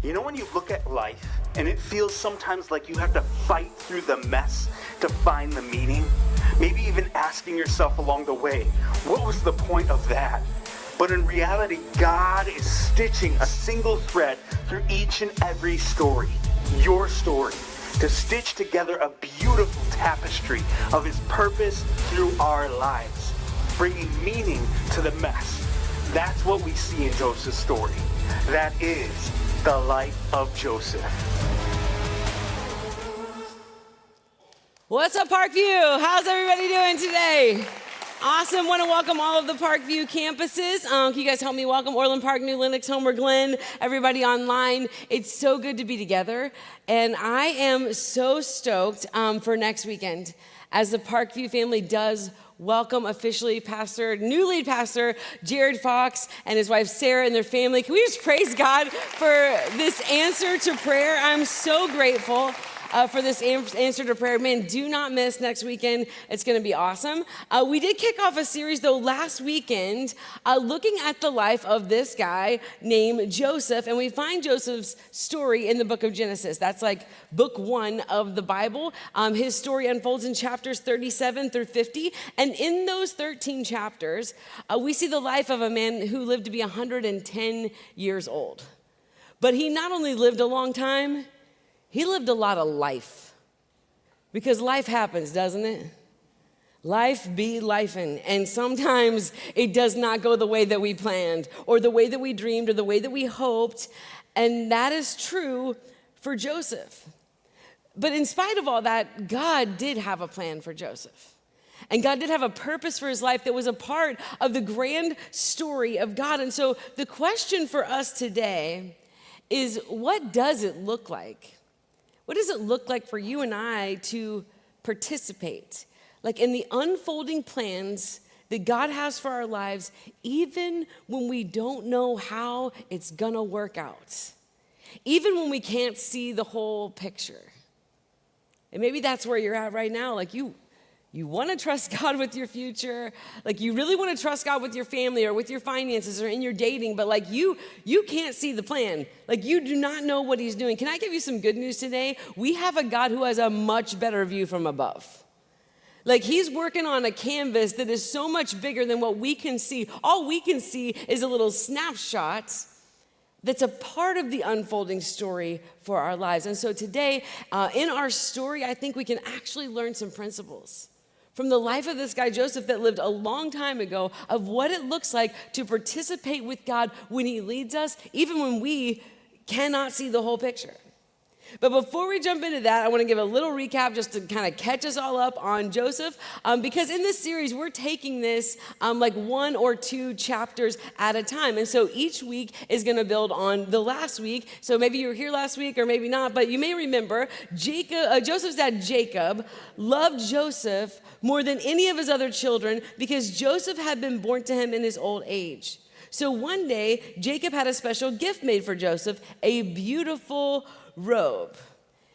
You know when you look at life and it feels sometimes like you have to fight through the mess to find the meaning? Maybe even asking yourself along the way, what was the point of that? But in reality, God is stitching a single thread through each and every story, your story, to stitch together a beautiful tapestry of His purpose through our lives, bringing meaning to the mess. That's what we see in Joseph's story. That is the life of Joseph. What's up, Parkview? How's everybody doing today? Awesome. Want to welcome all of the Parkview campuses. Can you guys help me welcome Orland Park, New Lenox, Homer Glen, everybody online? It's so good to be together. And I am so stoked for next weekend as the Parkview family does welcome officially new lead pastor, Jared Fox and his wife, Sarah, and their family. Can we just praise God for this answer to prayer? I'm so grateful for this answer to prayer. Man, do not miss next weekend. It's going to be awesome. We did kick off a series, though, last weekend, looking at the life of this guy named Joseph, and we find Joseph's story in the book of Genesis. That's like book 1 of the Bible. His story unfolds in chapters 37 through 50, and in those 13 chapters, we see the life of a man who lived to be 110 years old. But he not only lived a long time, he lived a lot of life, because life happens, doesn't it? Life be lifing, and sometimes it does not go the way that we planned, or the way that we dreamed, or the way that we hoped, and that is true for Joseph. But in spite of all that, God did have a plan for Joseph, and God did have a purpose for his life that was a part of the grand story of God. And so the question for us today is, what does it look like? What does it look like for you and I to participate, like in the unfolding plans that God has for our lives, even when we don't know how it's gonna work out, even when we can't see the whole picture? And maybe that's where you're at right now. Like you want to trust God with your future, like you really want to trust God with your family or with your finances or in your dating, but like you can't see the plan. Like you do not know what he's doing. Can I give you some good news today? We have a God who has a much better view from above. Like he's working on a canvas that is so much bigger than what we can see. All we can see is a little snapshot that's a part of the unfolding story for our lives. And so today, in our story, I think we can actually learn some principles from the life of this guy, Joseph, that lived a long time ago, of what it looks like to participate with God when he leads us, even when we cannot see the whole picture. But before we jump into that, I want to give a little recap just to kind of catch us all up on Joseph, because in this series, we're taking this like 1 or 2 chapters at a time. And so each week is going to build on the last week. So maybe you were here last week or maybe not, but you may remember Joseph's dad, Jacob, loved Joseph more than any of his other children because Joseph had been born to him in his old age. So one day, Jacob had a special gift made for Joseph, a beautiful robe.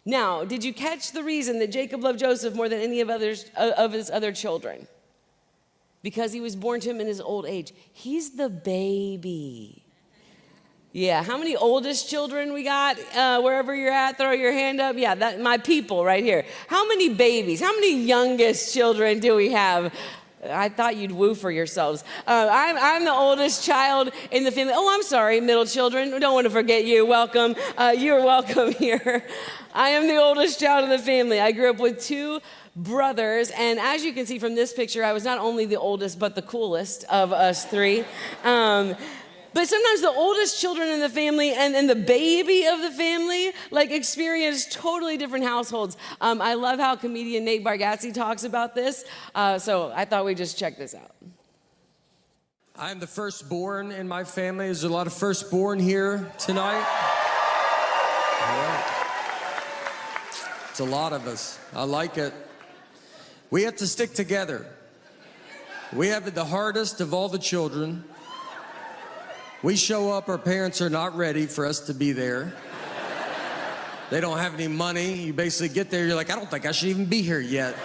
Now, did you catch the reason that Jacob loved Joseph more than any of his other children? Because he was born to him in his old age. He's the baby. Yeah, how many oldest children we got? Wherever you're at, throw your hand up. Yeah, that my people right here. How many babies? How many youngest children do we have? I thought you'd woo for yourselves. I'm the oldest child in the family. Oh, I'm sorry, middle children. Don't want to forget you. Welcome. You're welcome here. I am the oldest child in the family. I grew up with 2 brothers, and as you can see from this picture, I was not only the oldest, but the coolest of us 3. But sometimes the oldest children in the family and the baby of the family like experience totally different households. I love how comedian Nate Bargatze talks about this. So I thought we'd just check this out. I'm the firstborn in my family. There's a lot of firstborn here tonight. All right. It's a lot of us. I like it. We have to stick together. We have it the hardest of all the children. We show up, our parents are not ready for us to be there. They don't have any money. You basically get there, you're like, I don't think I should even be here yet.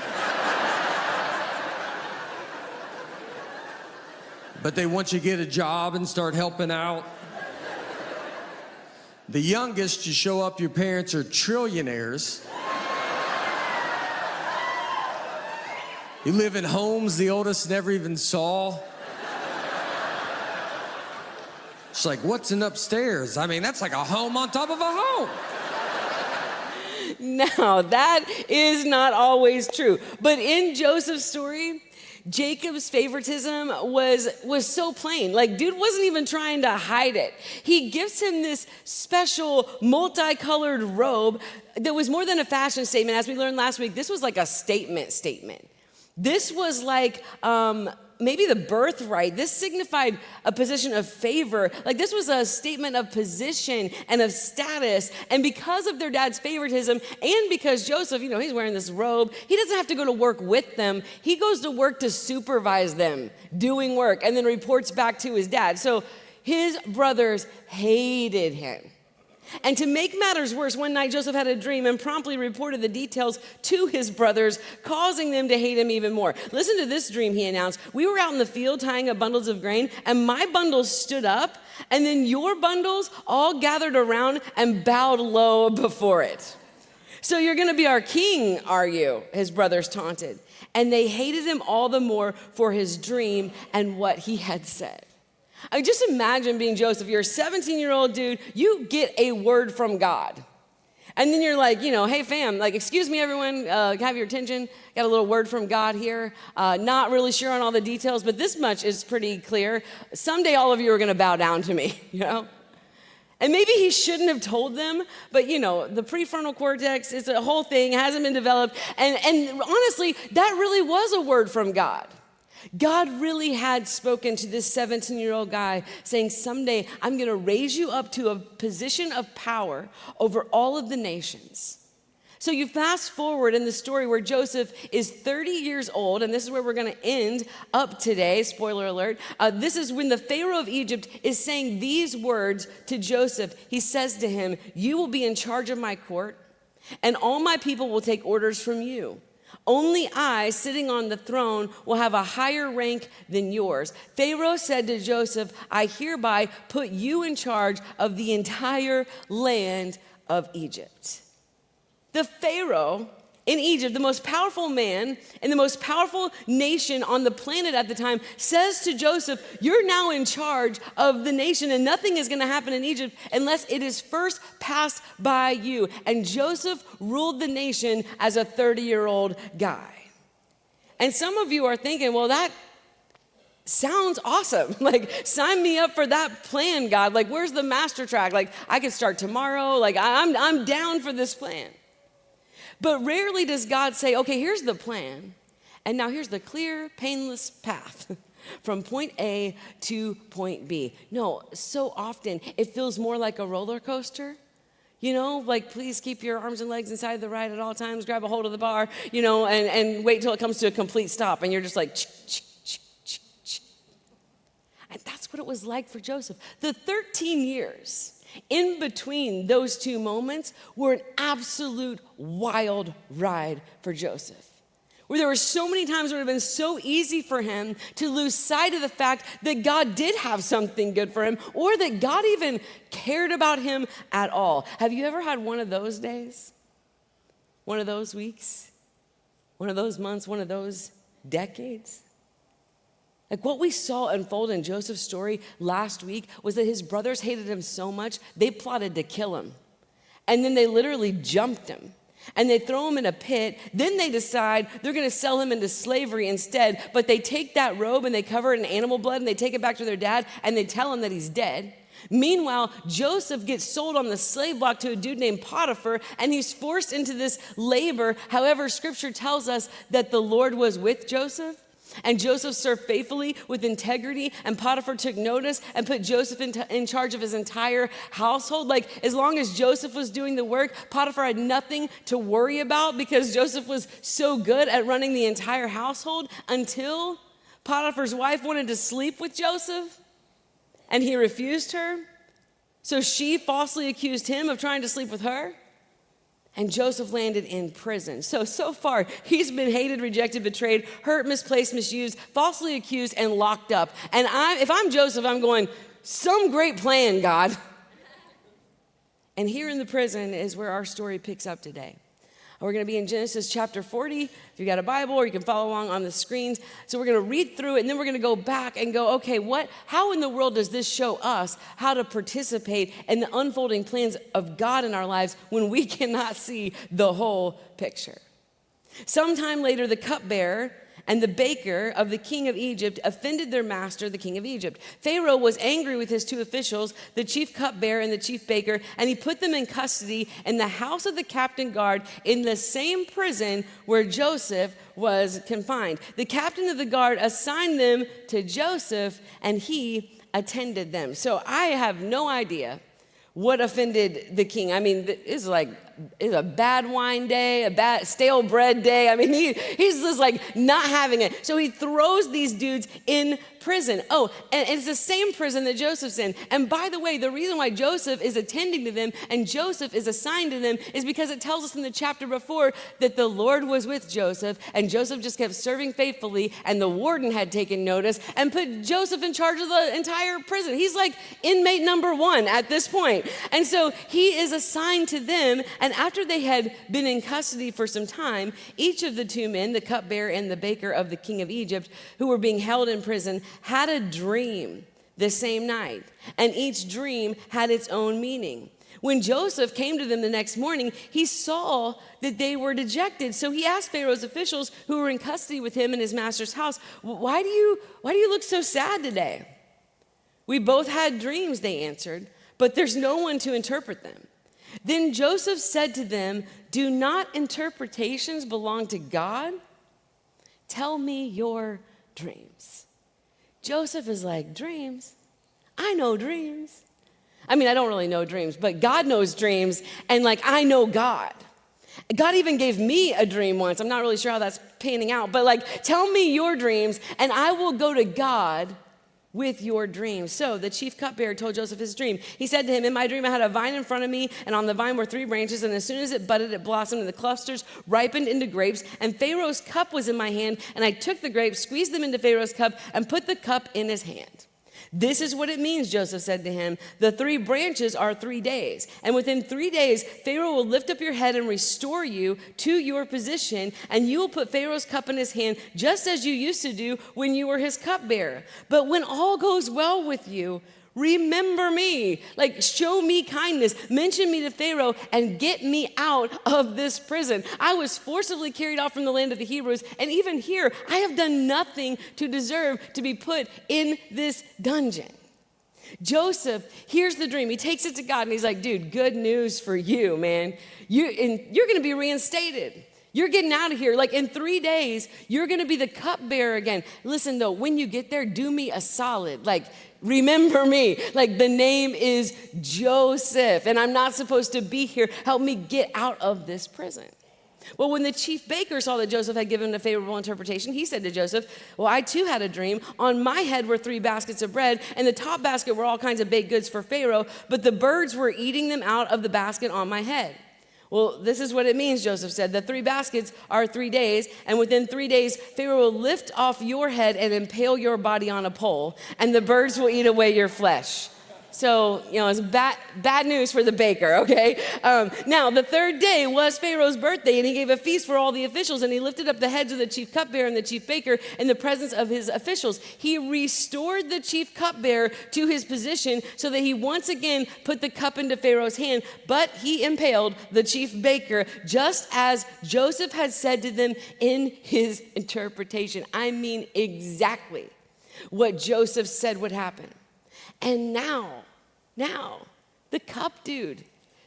But they want you to get a job and start helping out. The youngest, you show up, your parents are trillionaires. You live in homes the oldest never even saw. It's like, what's in upstairs? I mean, that's like a home on top of a home. Now, that is not always true. But in Joseph's story, Jacob's favoritism was so plain. Like, dude wasn't even trying to hide it. He gives him this special multicolored robe that was more than a fashion statement. As we learned last week, this was like a statement. This was like maybe the birthright. This signified a position of favor. Like, this was a statement of position and of status. And because of their dad's favoritism, and because Joseph, he's wearing this robe, he doesn't have to go to work with them. He goes to work to supervise them doing work and then reports back to his dad. So his brothers hated him. And to make matters worse, one night Joseph had a dream and promptly reported the details to his brothers, causing them to hate him even more. Listen to this dream, he announced. We were out in the field tying up bundles of grain, and my bundles stood up, and then your bundles all gathered around and bowed low before it. So you're going to be our king, are you? His brothers taunted. And they hated him all the more for his dream and what he had said. I mean, just imagine being Joseph. You're a 17-year-old dude. You get a word from God. And then you're like, hey, fam, like, excuse me, everyone, can I have your attention? Got a little word from God here. Not really sure on all the details, but this much is pretty clear. Someday all of you are going to bow down to me, And maybe he shouldn't have told them, but the prefrontal cortex is a whole thing, hasn't been developed. And honestly, that really was a word from God. God really had spoken to this 17-year-old guy saying, someday I'm going to raise you up to a position of power over all of the nations. So you fast forward in the story where Joseph is 30 years old, and this is where we're going to end up today, spoiler alert. This is when the Pharaoh of Egypt is saying these words to Joseph. He says to him, you will be in charge of my court, and all my people will take orders from you. Only I, sitting on the throne, will have a higher rank than yours. Pharaoh said to Joseph, I hereby put you in charge of the entire land of Egypt. The Pharaoh in Egypt, the most powerful man and the most powerful nation on the planet at the time, says to Joseph, you're now in charge of the nation, and nothing is going to happen in Egypt unless it is first passed by you. And Joseph ruled the nation as a 30-year-old guy. And some of you are thinking, well, that sounds awesome. Like, sign me up for that plan, God. Like, where's the master track? Like, I could start tomorrow. Like, I'm down for this plan. But rarely does God say, okay, here's the plan, and now here's the clear, painless path from point A to point B. No, so often it feels more like a roller coaster. Like, please keep your arms and legs inside the ride at all times, grab a hold of the bar, and wait till it comes to a complete stop, and you're just like, and that's what it was like for Joseph. The 13 years in between those two moments were an absolute wild ride for Joseph, where there were so many times where it would have been so easy for him to lose sight of the fact that God did have something good for him, or that God even cared about him at all. Have you ever had one of those days? One of those weeks? One of those months? One of those decades? Like, what we saw unfold in Joseph's story last week was that his brothers hated him so much, they plotted to kill him. And then they literally jumped him. And they throw him in a pit. Then they decide they're going to sell him into slavery instead. But they take that robe and they cover it in animal blood and they take it back to their dad and they tell him that he's dead. Meanwhile, Joseph gets sold on the slave block to a dude named Potiphar, and he's forced into this labor. However, scripture tells us that the Lord was with Joseph. And Joseph served faithfully with integrity, and Potiphar took notice and put Joseph in charge of his entire household. Like, as long as Joseph was doing the work, Potiphar had nothing to worry about because Joseph was so good at running the entire household, until Potiphar's wife wanted to sleep with Joseph, and he refused her. So she falsely accused him of trying to sleep with her. And Joseph landed in prison. So far, he's been hated, rejected, betrayed, hurt, misplaced, misused, falsely accused, and locked up. And if I'm Joseph, I'm going, some great plan, God. And here in the prison is where our story picks up today. We're going to be in Genesis chapter 40, if you got a Bible, or you can follow along on the screens. So we're going to read through it, and then we're going to go back and go, okay, how in the world does this show us how to participate in the unfolding plans of God in our lives when we cannot see the whole picture? Sometime later, the cupbearer and the baker of the king of Egypt offended their master, the king of Egypt. Pharaoh was angry with his two officials, the chief cupbearer and the chief baker, and he put them in custody in the house of the captain guard in the same prison where Joseph was confined. The captain of the guard assigned them to Joseph, and he attended them. So I have no idea what offended the king. I mean, it's a bad wine day, a bad stale bread day. I mean, he's just like not having it. So he throws these dudes in prison. Oh, and it's the same prison that Joseph's in. And by the way, the reason why Joseph is attending to them and Joseph is assigned to them is because it tells us in the chapter before that the Lord was with Joseph, and Joseph just kept serving faithfully, and the warden had taken notice and put Joseph in charge of the entire prison. He's like inmate number 1 at this point. And so he is assigned to them, and after they had been in custody for some time, each of the two men, the cupbearer and the baker of the king of Egypt, who were being held in prison, had a dream the same night, and each dream had its own meaning. When Joseph came to them the next morning, he saw that they were dejected. So he asked Pharaoh's officials who were in custody with him in his master's house, why do you look so sad today? We both had dreams, they answered, but there's no one to interpret them. Then Joseph said to them, do not interpretations belong to God? Tell me your dreams. Joseph is like, dreams? I know dreams. I mean, I don't really know dreams, but God knows dreams, and like, I know God. God even gave me a dream once. I'm not really sure how that's panning out, but like, tell me your dreams, and I will go to God with your dreams. So the chief cupbearer told Joseph his dream. He said to him, in my dream I had a vine in front of me, and on the vine were 3 branches, and as soon as it budded, it blossomed, and the clusters ripened into grapes, and Pharaoh's cup was in my hand, and I took the grapes, squeezed them into Pharaoh's cup, and put the cup in his hand. This is what it means, Joseph said to him. The 3 branches are 3 days. And within 3 days, Pharaoh will lift up your head and restore you to your position, and you will put Pharaoh's cup in his hand, just as you used to do when you were his cupbearer. But when all goes well with you, remember me, like show me kindness, mention me to Pharaoh, and get me out of this prison. I was forcibly carried off from the land of the Hebrews, and even here, I have done nothing to deserve to be put in this dungeon. Joseph hears the dream. He takes it to God, and he's like, dude, good news for you, man. You're going to be reinstated. You're getting out of here. Like in 3 days, you're going to be the cupbearer again. Listen, though, when you get there, do me a solid. Like, remember me. Like, the name is Joseph, and I'm not supposed to be here. Help me get out of this prison. Well, when the chief baker saw that Joseph had given a favorable interpretation, he said to Joseph, well, I too had a dream. On my head were 3 baskets of bread, and the top basket were all kinds of baked goods for Pharaoh, but the birds were eating them out of the basket on my head. Well, this is what it means, Joseph said. The 3 baskets are 3 days, and within 3 days, Pharaoh will lift off your head and impale your body on a pole, and the birds will eat away your flesh. So, it's bad news for the baker, okay? Now, the 3rd day was Pharaoh's birthday, and he gave a feast for all the officials, and he lifted up the heads of the chief cupbearer and the chief baker in the presence of his officials. He restored the chief cupbearer to his position so that he once again put the cup into Pharaoh's hand, but he impaled the chief baker just as Joseph had said to them in his interpretation. I mean, exactly what Joseph said would happen. And now, the cup dude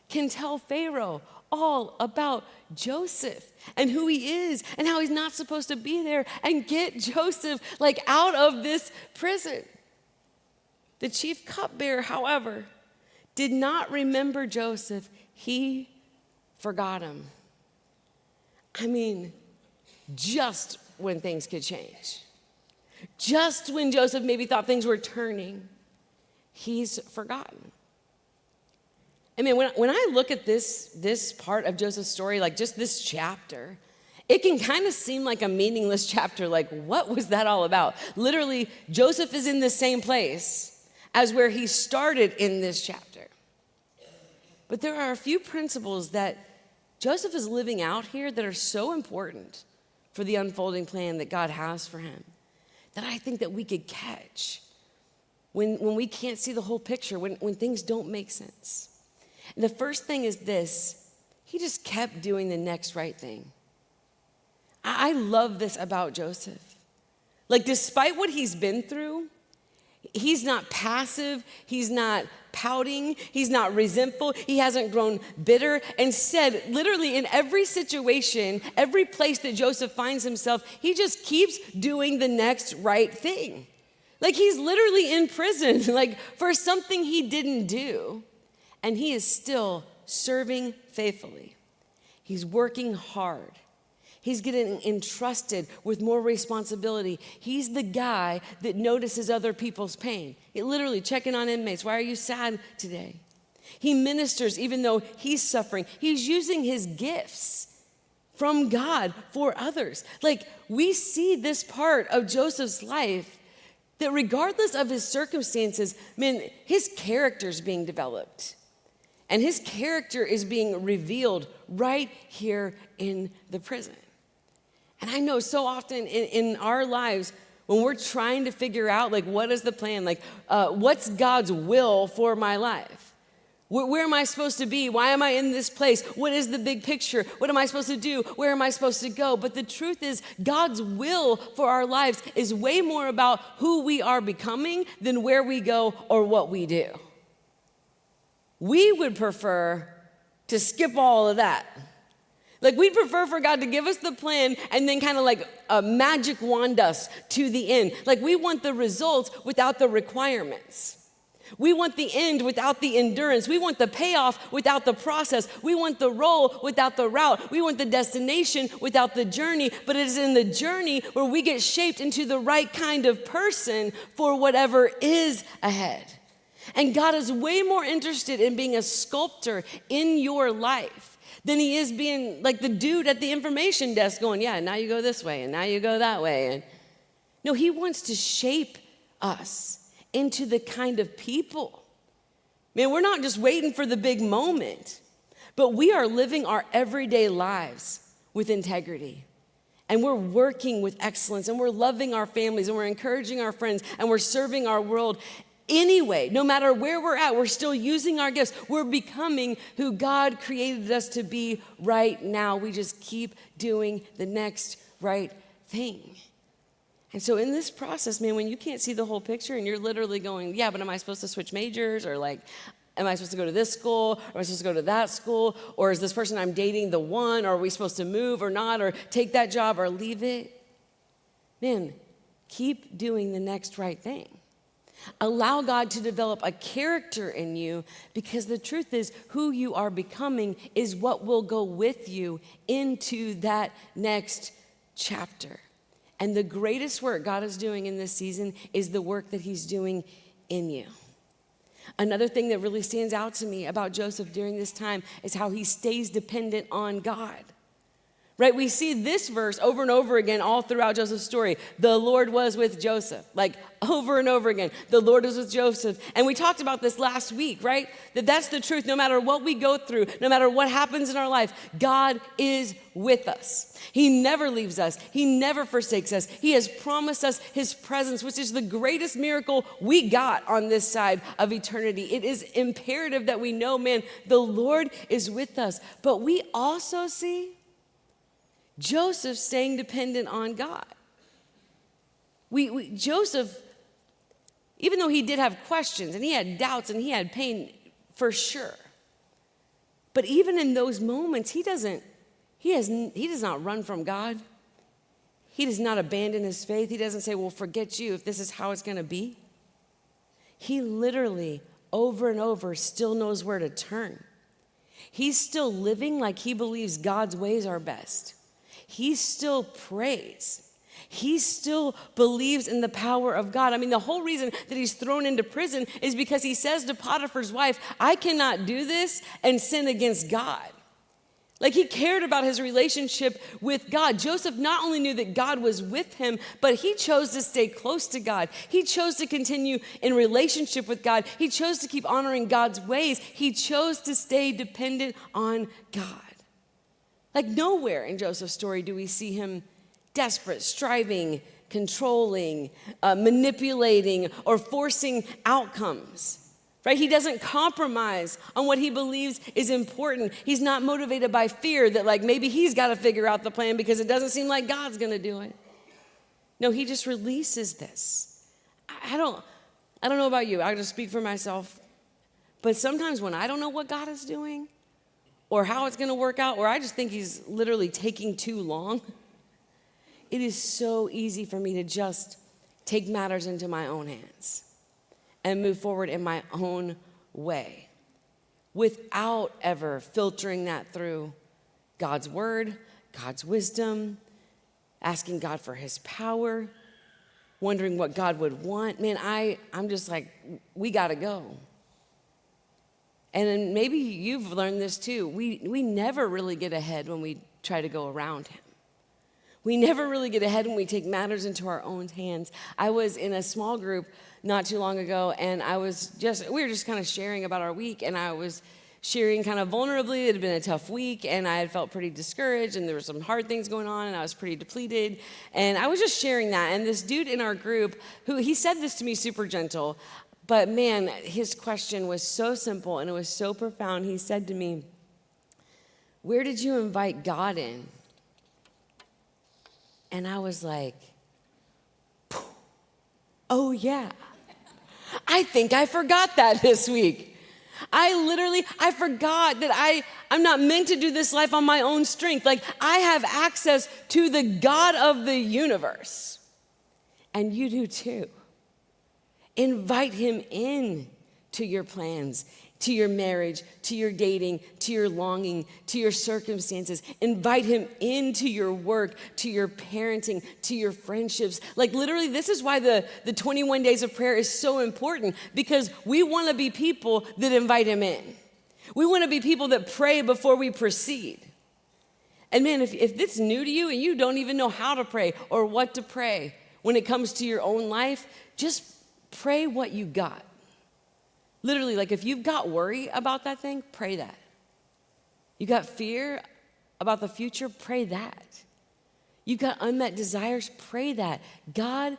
can tell Pharaoh all about Joseph and who he is and how he's not supposed to be there and get Joseph out of this prison. The chief cupbearer, however, did not remember Joseph. He forgot him. I mean, just when things could change. Just when Joseph maybe thought things were turning, he's forgotten. I mean, when I look at this part of Joseph's story, just this chapter, it can kind of seem like a meaningless chapter. Like, what was that all about? Literally, Joseph is in the same place as where he started in this chapter. But there are a few principles that Joseph is living out here that are so important for the unfolding plan that God has for him that I think that we could catch when we can't see the whole picture, when things don't make sense. And the first thing is this: he just kept doing the next right thing. I love this about Joseph. Like, despite what he's been through, he's not passive, he's not pouting, he's not resentful, he hasn't grown bitter. Instead, literally in every situation, every place that Joseph finds himself, he just keeps doing the next right thing. Like, he's literally in prison, like, for something he didn't do, and he is still serving faithfully. He's working hard. He's getting entrusted with more responsibility. He's the guy that notices other people's pain. Literally checking on inmates. Why are you sad today? He ministers even though he's suffering. He's using his gifts from God for others. Like, we see this part of Joseph's life that regardless of his circumstances, man, his character's being developed. And his character is being revealed right here in the prison. And I know so often in our lives, when we're trying to figure out, like, what is the plan? Like, what's God's will for my life? Where am I supposed to be? Why am I in this place? What is the big picture? What am I supposed to do? Where am I supposed to go? But the truth is, God's will for our lives is way more about who we are becoming than where we go or what we do. We would prefer to skip all of that. Like, we'd prefer for God to give us the plan and then kind of like magic wand us to the end. Like, we want the results without the requirements. We want the end without the endurance. We want the payoff without the process. We want the role without the route. We want the destination without the journey. But it is in the journey where we get shaped into the right kind of person for whatever is ahead. And God is way more interested in being a sculptor in your life than he is being like the dude at the information desk going, yeah, now you go this way, and now you go that way. And no, he wants to shape us into the kind of people. Man, we're not just waiting for the big moment, but we are living our everyday lives with integrity. And we're working with excellence, and we're loving our families, and we're encouraging our friends, and we're serving our world. Anyway, no matter where we're at, we're still using our gifts. We're becoming who God created us to be right now. We just keep doing the next right thing. And so in this process, man, when you can't see the whole picture and you're literally going, yeah, but am I supposed to switch majors? Or like, am I supposed to go to this school? Or am I supposed to go to that school? Or is this person I'm dating the one? Or are we supposed to move or not? Or take that job or leave it? Man, keep doing the next right thing. Allow God to develop a character in you, because the truth is who you are becoming is what will go with you into that next chapter. And the greatest work God is doing in this season is the work that he's doing in you. Another thing that really stands out to me about Joseph during this time is how he stays dependent on God. Right, we see this verse over and over again all throughout Joseph's story. The Lord was with Joseph, like over and over again. The Lord was with Joseph. And we talked about this last week, right? That's the truth. No matter what we go through, no matter what happens in our life, God is with us. He never leaves us. He never forsakes us. He has promised us his presence, which is the greatest miracle we got on this side of eternity. It is imperative that we know, man, the Lord is with us. But we also see Joseph staying dependent on God. Joseph, even though he did have questions and he had doubts and he had pain for sure, but even in those moments, he does not run from God. He does not abandon his faith. He doesn't say, well, forget you if this is how it's going to be. He literally, over and over, still knows where to turn. He's still living like he believes God's ways are best. He still prays. He still believes in the power of God. I mean, the whole reason that he's thrown into prison is because he says to Potiphar's wife, I cannot do this and sin against God. Like he cared about his relationship with God. Joseph not only knew that God was with him, but he chose to stay close to God. He chose to continue in relationship with God. He chose to keep honoring God's ways. He chose to stay dependent on God. Like nowhere in Joseph's story do we see him desperate, striving, controlling, manipulating, or forcing outcomes. Right? He doesn't compromise on what he believes is important. He's not motivated by fear that like maybe he's got to figure out the plan because it doesn't seem like God's going to do it. No, he just releases this. I don't know about you. I just speak for myself. But sometimes when I don't know what God is doing or how it's going to work out, or I just think he's literally taking too long, it is so easy for me to just take matters into my own hands and move forward in my own way without ever filtering that through God's word, God's wisdom, asking God for his power, wondering what God would want. Man, I'm just like, we got to go. And then maybe you've learned this too. We never really get ahead when we try to go around him. We never really get ahead when we take matters into our own hands. I was in a small group not too long ago, and we were just kind of sharing about our week, and I was sharing kind of vulnerably. It had been a tough week, and I had felt pretty discouraged, and there were some hard things going on, and I was pretty depleted, and I was just sharing that, and this dude in our group, he said this to me super gentle, but man, his question was so simple, and it was so profound. He said to me, "Where did you invite God in?" And I was like, oh yeah, I think I forgot that this week. I forgot that I'm not meant to do this life on my own strength. Like I have access to the God of the universe. And you do too. Invite him in to your plans, to your marriage, to your dating, to your longing, to your circumstances. Invite him into your work, to your parenting, to your friendships. Like literally, this is why the 21 days of prayer is so important, because we want to be people that invite him in. We want to be people that pray before we proceed. And man, if it's new to you and you don't even know how to pray or what to pray when it comes to your own life, just pray what you got. Literally, like if you've got worry about that thing, pray that. You got fear about the future, pray that. You got unmet desires, pray that. God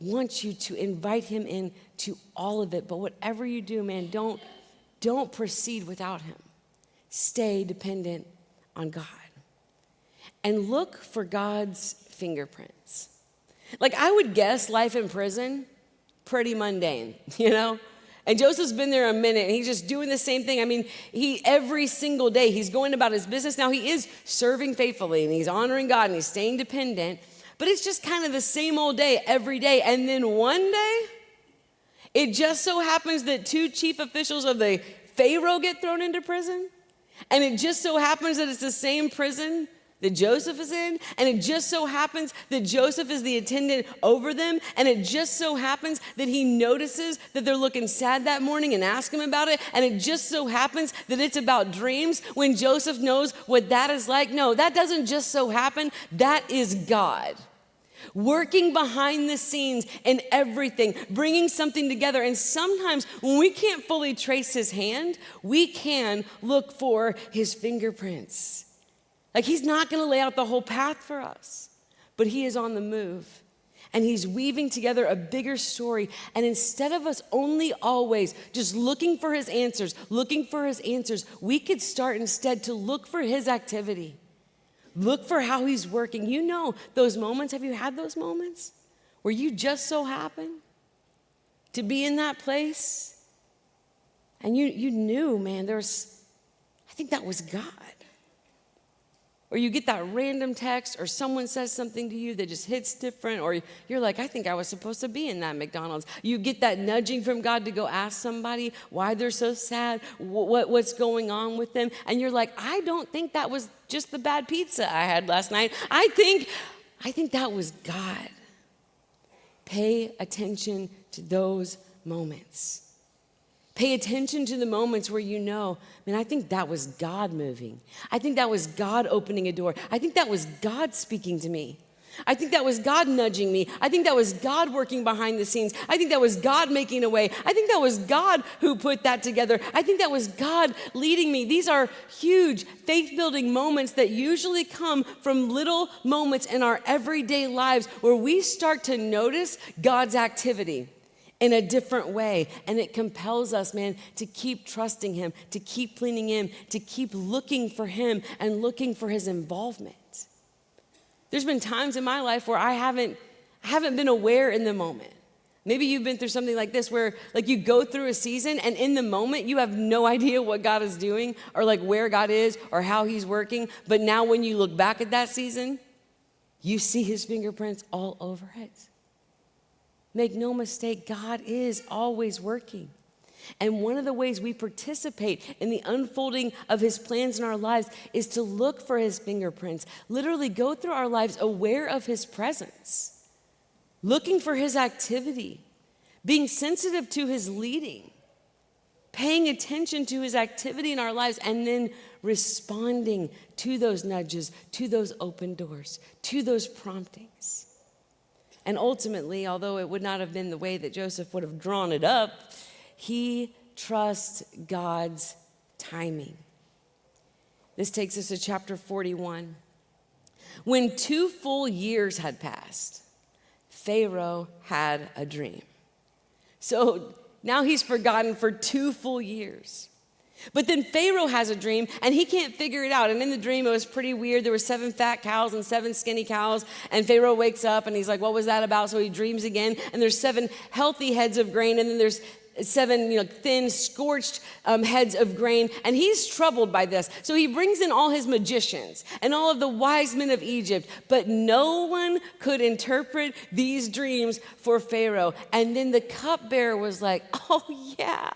wants you to invite him in to all of it. But whatever you do, man, don't proceed without him. Stay dependent on God. And look for God's fingerprints. Like I would guess life in prison, pretty mundane, you know? And Joseph's been there a minute, and he's just doing the same thing. I mean, every single day, he's going about his business. Now, he is serving faithfully, and he's honoring God, and he's staying dependent. But it's just kind of the same old day every day. And then one day, it just so happens that 2 chief officials of the Pharaoh get thrown into prison. And it just so happens that it's the same prison that Joseph is in, and it just so happens that Joseph is the attendant over them, and it just so happens that he notices that they're looking sad that morning and asks him about it, and it just so happens that it's about dreams when Joseph knows what that is like. No, that doesn't just so happen. That is God working behind the scenes in everything, bringing something together. And sometimes when we can't fully trace his hand, we can look for his fingerprints. Like he's not going to lay out the whole path for us, but he is on the move. And he's weaving together a bigger story. And instead of us only always just looking for his answers, we could start instead to look for his activity. Look for how he's working. You know those moments. Have you had those moments where you just so happen to be in that place? And you knew, man, I think that was God. Or you get that random text, or someone says something to you that just hits different, or you're like, I think I was supposed to be in that McDonald's. You get that nudging from God to go ask somebody why they're so sad, what's going on with them, and you're like, I don't think that was just the bad pizza I had last night. I think that was God. Pay attention to those moments. Pay attention to the moments where you know, man, I think that was God moving. I think that was God opening a door. I think that was God speaking to me. I think that was God nudging me. I think that was God working behind the scenes. I think that was God making a way. I think that was God who put that together. I think that was God leading me. These are huge faith-building moments that usually come from little moments in our everyday lives where we start to notice God's activity in a different way. And it compels us, man, to keep trusting him, to keep leaning in, to keep looking for him and looking for his involvement. There's been times in my life where I haven't been aware in the moment. Maybe you've been through something like this where like you go through a season and in the moment you have no idea what God is doing or like where God is or how he's working. But now when you look back at that season, you see his fingerprints all over it. Make no mistake, God is always working. And one of the ways we participate in the unfolding of his plans in our lives is to look for his fingerprints, literally go through our lives aware of his presence, looking for his activity, being sensitive to his leading, paying attention to his activity in our lives, and then responding to those nudges, to those open doors, to those promptings. And ultimately, although it would not have been the way that Joseph would have drawn it up, he trusts God's timing. This takes us to chapter 41. When 2 full years had passed, Pharaoh had a dream. So now he's forgotten for 2 full years. But then Pharaoh has a dream and he can't figure it out. And in the dream, it was pretty weird. There were 7 fat cows and 7 skinny cows. And Pharaoh wakes up and he's like, what was that about? So he dreams again. And there's 7 healthy heads of grain. And then there's 7, thin, scorched heads of grain. And he's troubled by this. So he brings in all his magicians and all of the wise men of Egypt. But no one could interpret these dreams for Pharaoh. And then the cupbearer was like, oh yeah,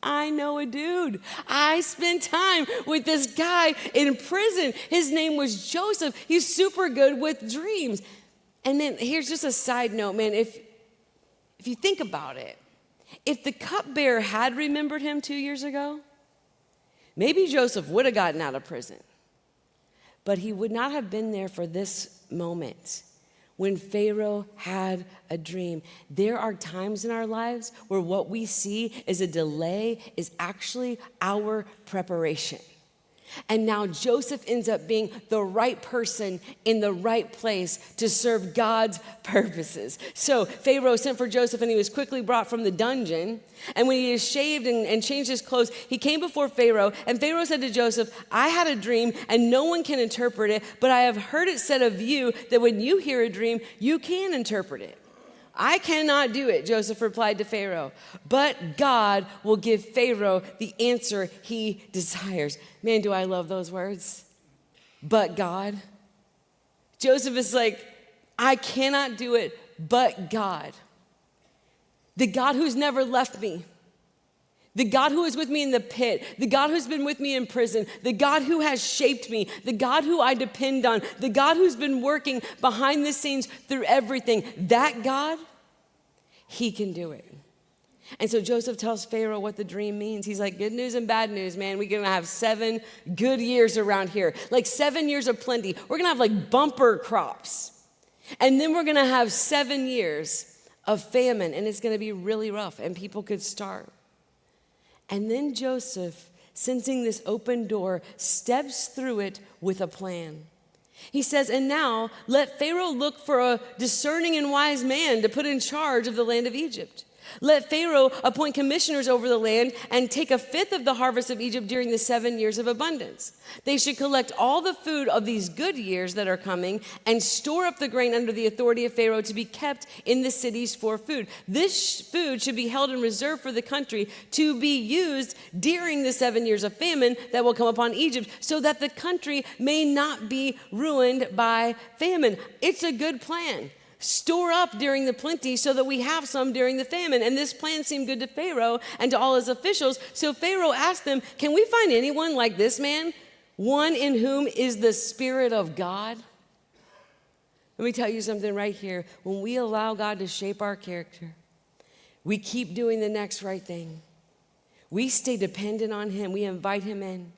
I know a dude. I spent time with this guy in prison. His name was Joseph. He's super good with dreams. And then here's just a side note, man. If you think about it, if the cupbearer had remembered him 2 years ago, maybe Joseph would have gotten out of prison. But he would not have been there for this moment when Pharaoh had a dream. There are times in our lives where what we see as a delay is actually our preparation. And now Joseph ends up being the right person in the right place to serve God's purposes. So Pharaoh sent for Joseph and he was quickly brought from the dungeon. And when he is shaved and changed his clothes, he came before Pharaoh. And Pharaoh said to Joseph, I had a dream and no one can interpret it, but I have heard it said of you that when you hear a dream, you can interpret it. I cannot do it, Joseph replied to Pharaoh, but God will give Pharaoh the answer he desires. Man, do I love those words. But God. Joseph is like, I cannot do it, but God. The God who's never left me. The God who is with me in the pit, the God who's been with me in prison, the God who has shaped me, the God who I depend on, the God who's been working behind the scenes through everything, that God, he can do it. And so Joseph tells Pharaoh what the dream means. He's like, good news and bad news, man. We're going to have 7 good years around here, like 7 years of plenty. We're going to have like bumper crops. And then we're going to have 7 years of famine, and it's going to be really rough, and people could starve. And then Joseph, sensing this open door, steps through it with a plan. He says, and now let Pharaoh look for a discerning and wise man to put in charge of the land of Egypt. Let Pharaoh appoint commissioners over the land and take 1/5 of the harvest of Egypt during the 7 years of abundance. They should collect all the food of these good years that are coming and store up the grain under the authority of Pharaoh to be kept in the cities for food. This food should be held in reserve for the country to be used during the 7 years of famine that will come upon Egypt so that the country may not be ruined by famine. It's a good plan. Store up during the plenty so that we have some during the famine. And this plan seemed good to Pharaoh and to all his officials. So Pharaoh asked them, can we find anyone like this man? One in whom is the Spirit of God? Let me tell you something right here. When we allow God to shape our character, we keep doing the next right thing. We stay dependent on him. We invite him in.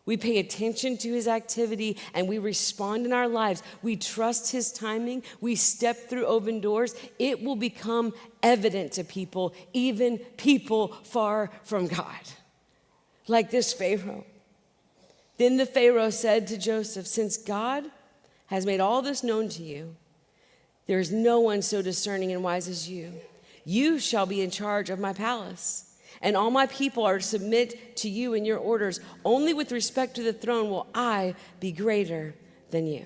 We pay attention to his activity and we respond in our lives. We trust his timing. We step through open doors. It will become evident to people, even people far from God, like this Pharaoh. Then the Pharaoh said to Joseph, since God has made all this known to you, there is no one so discerning and wise as you. You shall be in charge of my palace. And all my people are to submit to you in your orders. Only with respect to the throne will I be greater than you.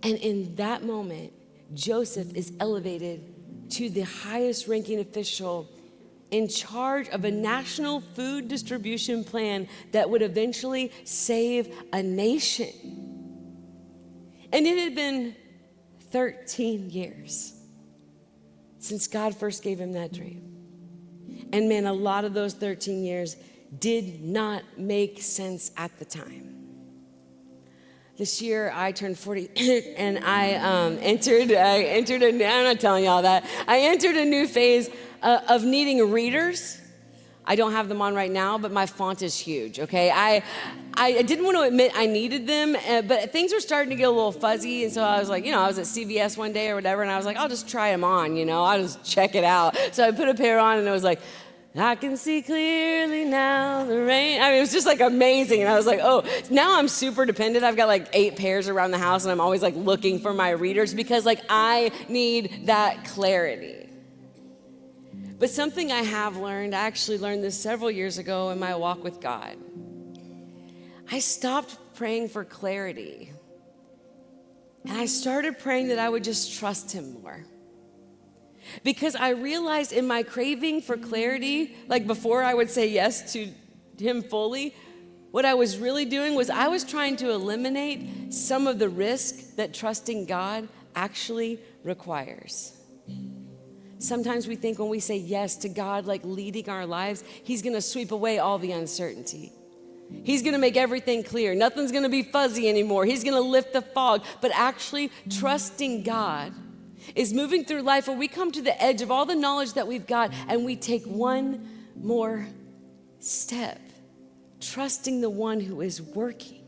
And in that moment, Joseph is elevated to the highest ranking official in charge of a national food distribution plan that would eventually save a nation. And it had been 13 years since God first gave him that dream. And man, a lot of those 13 years did not make sense at the time. This year I turned 40 and I entered I'm not telling y'all that. I entered a new phase of needing readers. I don't have them on right now, but my font is huge, okay? I didn't want to admit I needed them, but things were starting to get a little fuzzy, and so I was like, I was at CVS one day or whatever, and I was like, I'll just try them on, I'll just check it out. So I put a pair on, and it was like, I can see clearly now the rain. I mean, it was just like amazing, and I was like, oh, now I'm super dependent. I've got like 8 pairs around the house, and I'm always like looking for my readers because like I need that clarity. But something I have learned, I actually learned this several years ago in my walk with God. I stopped praying for clarity. And I started praying that I would just trust him more. Because I realized in my craving for clarity, like before I would say yes to him fully, what I was really doing was I was trying to eliminate some of the risk that trusting God actually requires. Sometimes we think when we say yes to God, like leading our lives, he's gonna sweep away all the uncertainty. He's gonna make everything clear. Nothing's gonna be fuzzy anymore. He's gonna lift the fog. But actually, trusting God is moving through life where we come to the edge of all the knowledge that we've got and we take one more step, trusting the one who is working.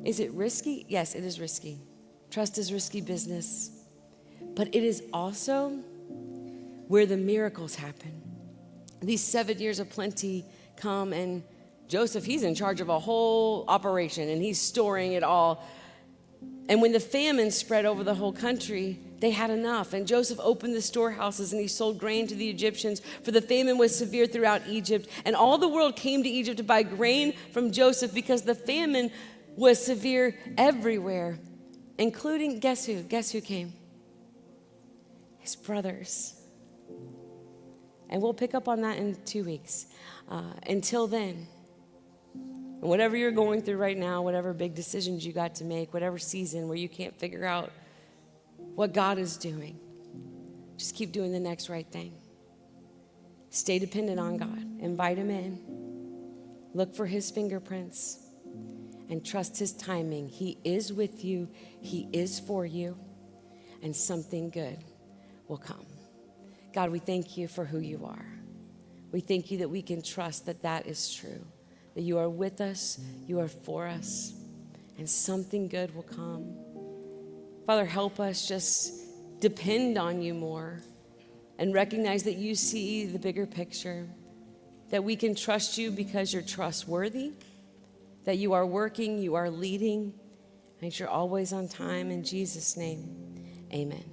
Is it risky? Yes, it is risky. Trust is risky business. But it is also where the miracles happen. These 7 years of plenty come, and Joseph, he's in charge of a whole operation, and he's storing it all. And when the famine spread over the whole country, they had enough. And Joseph opened the storehouses, and he sold grain to the Egyptians, for the famine was severe throughout Egypt. And all the world came to Egypt to buy grain from Joseph because the famine was severe everywhere, including, guess who? Guess who came? His brothers. And we'll pick up on that in 2 weeks. Until then, whatever you're going through right now, whatever big decisions you got to make, whatever season where you can't figure out what God is doing, just keep doing the next right thing. Stay dependent on God. Invite him in. Look for his fingerprints and trust his timing. He is with you. He is for you. And something good will come. God, we thank you for who you are. We thank you that we can trust that that is true, that you are with us, you are for us, and something good will come. Father, help us just depend on you more and recognize that you see the bigger picture, that we can trust you because you're trustworthy, that you are working, you are leading, and you're always on time. In Jesus' name, amen.